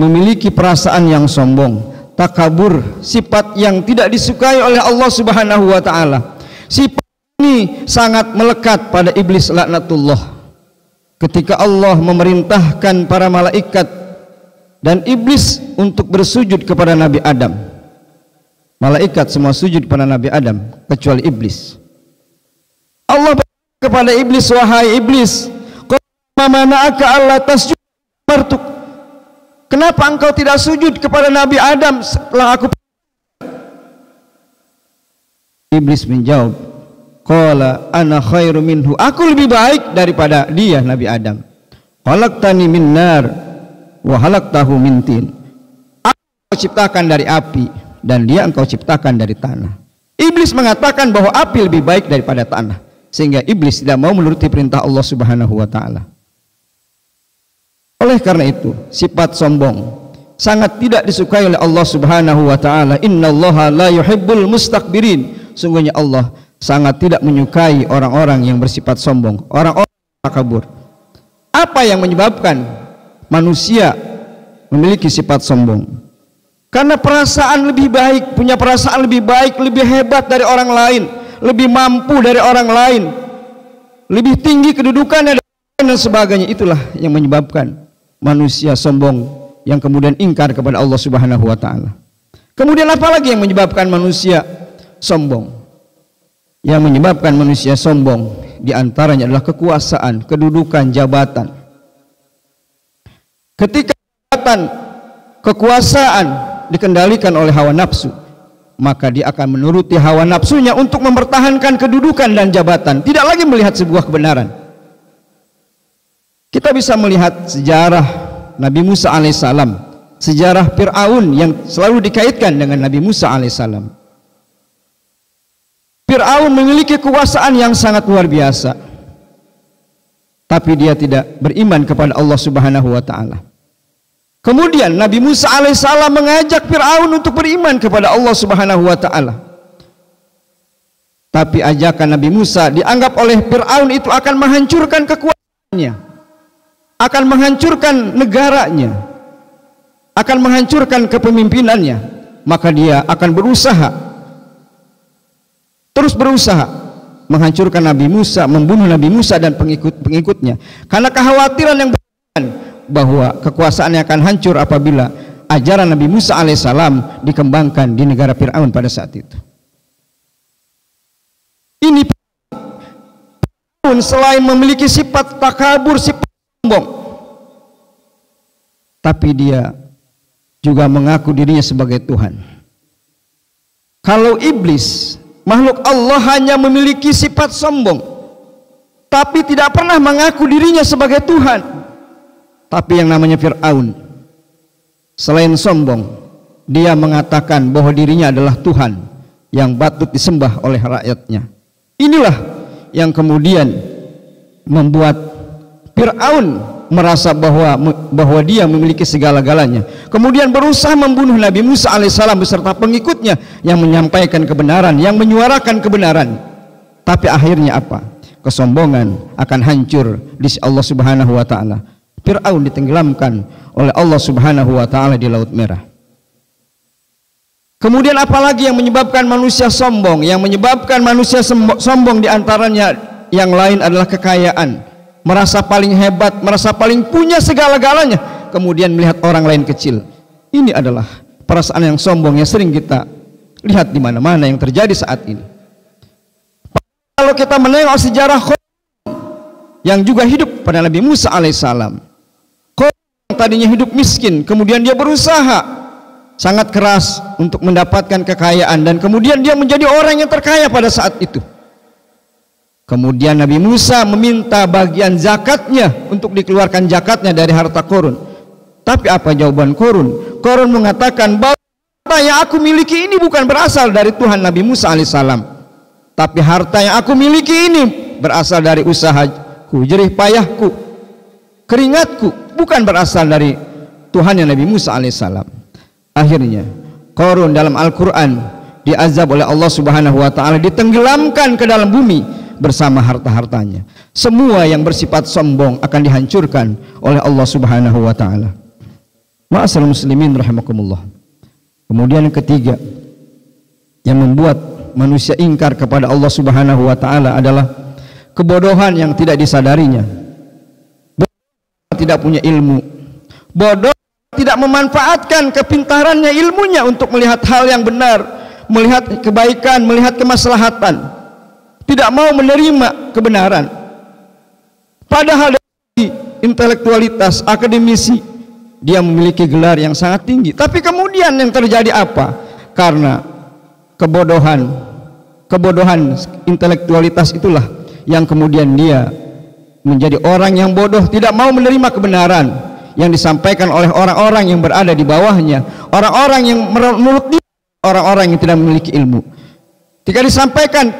memiliki perasaan yang sombong, takabur, sifat yang tidak disukai oleh Allah Subhanahu wa taala. Sifat ini sangat melekat pada iblis laknatullah. Ketika Allah memerintahkan para malaikat dan iblis untuk bersujud kepada Nabi Adam, malaikat semua sujud kepada Nabi Adam kecuali iblis. Allah berkata kepada iblis, wahai iblis, mana'aka alla tasjud martuk, kenapa engkau tidak sujud kepada Nabi Adam setelah aku? Iblis menjawab, qala ana khairu minhu, aku lebih baik daripada dia Nabi Adam. Khalaqtani min nar wa khalaqtahu min tin, aku ciptakan dari api dan dia engkau ciptakan dari tanah. Iblis mengatakan bahwa api lebih baik daripada tanah, sehingga iblis tidak mau menuruti perintah Allah Subhanahu wa taala. Oleh karena itu, sifat sombong sangat tidak disukai oleh Allah Subhanahu wa taala. Innallaha la yuhibbul mustakbirin, sungguhnya Allah sangat tidak menyukai orang-orang yang bersifat sombong, orang-orang takabur. Apa yang menyebabkan manusia memiliki sifat sombong? Karena perasaan lebih baik, punya perasaan lebih baik, lebih hebat dari orang lain, lebih mampu dari orang lain, lebih tinggi kedudukannya dan sebagainya. Itulah yang menyebabkan manusia sombong yang kemudian ingkar kepada Allah Subhanahu wa taala. Kemudian apa lagi yang menyebabkan manusia sombong? Yang menyebabkan manusia sombong diantaranya adalah kekuasaan, kedudukan, jabatan. Ketika jabatan, kekuasaan dikendalikan oleh hawa nafsu, maka dia akan menuruti hawa nafsunya untuk mempertahankan kedudukan dan jabatan, tidak lagi melihat sebuah kebenaran. Kita bisa melihat sejarah Nabi Musa alaihissalam, sejarah Fir'aun yang selalu dikaitkan dengan Nabi Musa alaihissalam. Fir'aun memiliki kekuasaan yang sangat luar biasa, tapi dia tidak beriman kepada Allah Subhanahu wa taala. Kemudian Nabi Musa alaihissalam mengajak Fir'aun untuk beriman kepada Allah Subhanahu wa taala. Tapi ajakan Nabi Musa dianggap oleh Fir'aun itu akan menghancurkan kekuasaannya, akan menghancurkan negaranya, akan menghancurkan kepemimpinannya. Maka dia akan terus berusaha menghancurkan Nabi Musa, membunuh Nabi Musa dan pengikutnya, karena kekhawatiran yang berlebihan bahwa kekuasaannya akan hancur apabila ajaran Nabi Musa alaihissalam dikembangkan di negara Fir'aun pada saat itu. Ini Fir'aun selain memiliki sifat takabur, sifat sombong, tapi dia juga mengaku dirinya sebagai Tuhan. Kalau iblis, makhluk Allah, hanya memiliki sifat sombong, tapi tidak pernah mengaku dirinya sebagai Tuhan. Tapi yang namanya Fir'aun, selain sombong, dia mengatakan bahwa dirinya adalah Tuhan yang patut disembah oleh rakyatnya. Inilah yang kemudian membuat Fir'aun merasa bahwa dia memiliki segala-galanya, kemudian berusaha membunuh Nabi Musa alaihissalam beserta pengikutnya yang menyampaikan kebenaran, yang menyuarakan kebenaran. Tapi akhirnya apa? Kesombongan akan hancur di sisi Allah Subhanahu wa taala. Fir'aun ditenggelamkan oleh Allah Subhanahu wa taala di Laut Merah. Kemudian apalagi yang menyebabkan manusia sombong? Yang menyebabkan manusia sombong diantaranya yang lain adalah kekayaan, merasa paling hebat, merasa paling punya segala-galanya, kemudian melihat orang lain kecil. Ini adalah perasaan yang sombong yang sering kita lihat di mana-mana yang terjadi saat ini. Kalau kita menengok sejarah yang juga hidup pada Nabi Musa alaihissalam, yang tadinya hidup miskin, kemudian dia berusaha sangat keras untuk mendapatkan kekayaan, dan kemudian dia menjadi orang yang terkaya pada saat itu. Kemudian Nabi Musa meminta bagian zakatnya untuk dikeluarkan zakatnya dari harta Korun. Tapi apa jawaban Korun? Korun mengatakan bahwa harta yang aku miliki ini bukan berasal dari Tuhan Nabi Musa alaihissalam, tapi harta yang aku miliki ini berasal dari usahaku, jerih payahku, keringatku, bukan berasal dari Tuhan yang Nabi Musa alaihissalam. Akhirnya Korun dalam Al-Quran diazab oleh Allah Subhanahu wa taala, ditenggelamkan ke dalam bumi bersama harta-hartanya. Semua yang bersifat sombong akan dihancurkan oleh Allah Subhanahu wa taala. Ma'asyiral muslimin rahimakumullah. Kemudian yang ketiga yang membuat manusia ingkar kepada Allah Subhanahu wa taala adalah kebodohan yang tidak disadarinya. Tidak punya ilmu. Bodoh tidak memanfaatkan kepintarannya, ilmunya untuk melihat hal yang benar, melihat kebaikan, melihat kemaslahatan. Tidak mau menerima kebenaran. Padahal dari intelektualitas, akademisi, dia memiliki gelar yang sangat tinggi. Tapi kemudian yang terjadi apa? Karena kebodohan intelektualitas itulah yang kemudian dia menjadi orang yang bodoh, tidak mau menerima kebenaran yang disampaikan oleh orang-orang yang berada di bawahnya, orang-orang yang menurut dia orang-orang yang tidak memiliki ilmu. Ketika disampaikan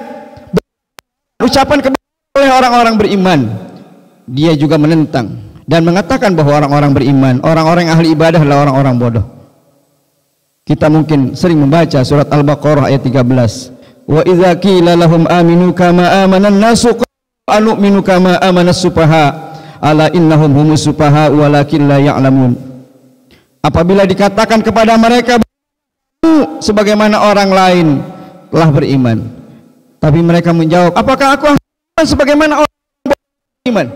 ucapan kebenaran oleh orang-orang beriman, dia juga menentang dan mengatakan bahwa orang-orang beriman, orang-orang ahli ibadah adalah orang-orang bodoh. Kita mungkin sering membaca surat Al-Baqarah ayat 13. Wa idza qila lahum aminu kama amanan nasu anu'minu kama amanas sufaha ala innahum humus sufaha walakin la ya'lamun. Apabila dikatakan kepada mereka sebagaimana orang lain telah beriman, tapi mereka menjawab, apakah aku sebagaimana orang beriman?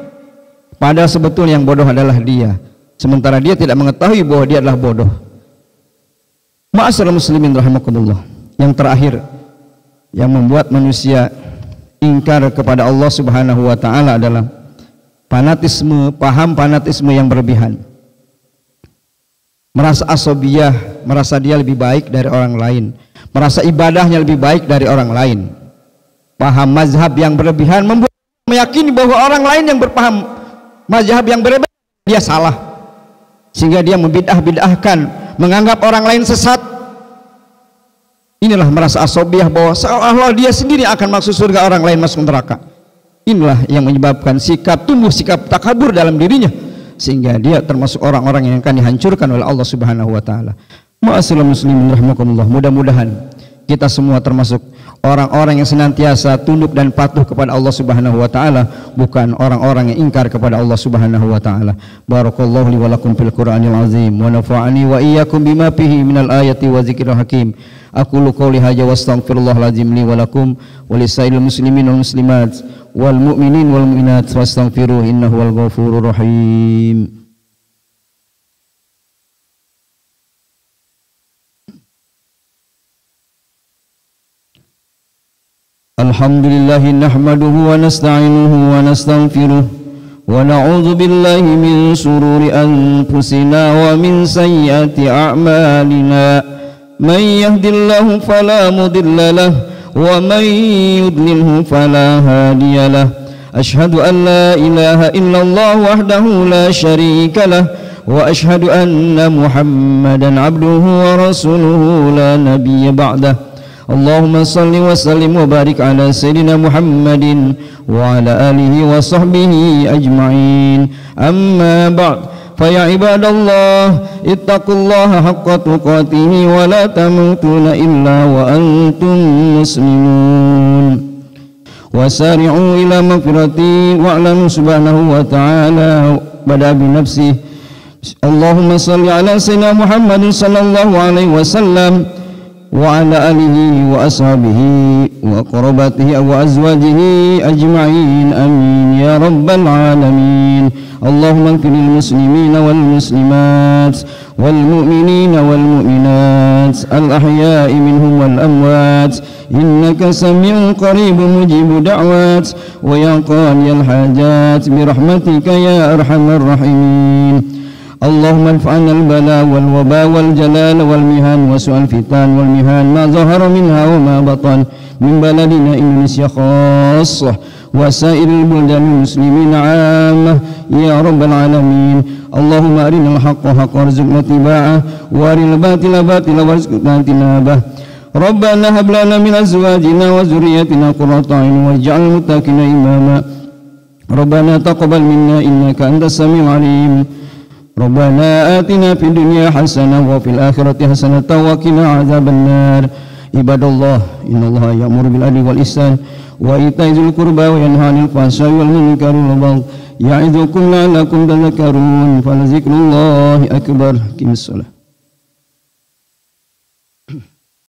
Padahal sebetulnya yang bodoh adalah dia, sementara dia tidak mengetahui bahwa dia adalah bodoh. Ma'asyiral muslimin rahimakumullah. Yang terakhir yang membuat manusia ingkar kepada Allah Subhanahu wa taala adalah fanatisme, paham fanatisme yang berlebihan. Merasa asobiyah, merasa dia lebih baik dari orang lain, merasa ibadahnya lebih baik dari orang lain. Paham mazhab yang berlebihan membuat meyakini bahwa orang lain yang berpaham mazhab yang berbeda dia salah, sehingga dia membidah-bidahkan, menganggap orang lain sesat. Inilah merasa asobiyah, bahwa seolah-olah dia sendiri akan masuk surga, orang lain masuk neraka. Inilah yang menyebabkan tumbuh sikap takabur dalam dirinya, sehingga dia termasuk orang-orang yang akan dihancurkan oleh Allah Subhanahu wa taala. Ma'asyiral muslimin rahimakumullah. Mudah-mudahan kita semua termasuk orang-orang yang senantiasa tunduk dan patuh kepada Allah Subhanahu wa taala, bukan orang-orang yang ingkar kepada Allah Subhanahu wa taala. Barakallahu li wa lakum fil Qur'anil azim wa nafa'ani wa iyyakum bima fihi minal ayati wa dzikril hakim. Aqulu qouli hadza wa astaghfirullahal azim li wa lakum wa lisairil muslimin wal muslimat wal mu'minin wal mu'minat fastaghfiruhu innahu wal ghafurur rahim. Alhamdulillah nahmaduhu wa nasta'inuhu wa nastaghfiruh wa na'udzu billahi min shururi anfusina wa min sayyiati a'malina. Man yahdihillahu fala mudilla lahu wa man yudlilhu fala hadiya lahu. Ashhadu an la ilaha illallah wahdahu la syarika lahu wa ashhadu anna Muhammadan abduhu wa rasuluhu la nabiyya ba'dahu. Allahumma salli wa sallim wa barik ala sayyidina Muhammadin wa ala alihi wa sahbihi ajma'in. Amma ba'd, fa ya ibadallah ittaqullaha haqqa tuqatih wa la tamutunna illa wa antum muslimun. Wasari'u ila magfirati wa'lamu subhanahu wa ta'ala bada bi nafsihi. Allahumma salli ala sayyidina Muhammadin sallallahu alaihi wasallam wa ala alihi wa ashabihi wa qarabatihi wa azwajihi ajma'in amin ya rabbal alamin. Allahumma ighfir lil muslimina wal muslimat wal mu'minina wal mu'minat al ahya'i minhum wal amwat innaka sami'un qaribun mujibud da'wat wa ya qadiyal hajat bi rahmatika ya arhamar rahimin. Allahumma anfa'na al-bala wal waba wal jalal wal mihan wa su'al fitan wal mihan ma zahara minha wa ma batan min baladina Indonesia khassah wa sa'iril buldanil muslimin 'ammah ya rabbal alamin. Allahumma arinal haqqa haqqan warzuqna ittiba'ah wa arinal batila batila warzuqna ijtinabah. Rabbana hab lana min azwajina wa dhurriyyatina qurrata a'yun waj'alna muttaqina imama. Rabbana taqabbal minna innaka antas samiul 'alim. Rabbana atina fid dunya hasanah wa fil akhirati hasanah wa qina adzabannar. Ibadallah, innallaha ya'muru bil adli wal ihsan wa ita'i dzil qurba wa yanha 'anil fahsya'i wal munkari wal baghi ya'idukum la'allakum tadhakkarun. Falazikrullahi akbar. Qimis shalah.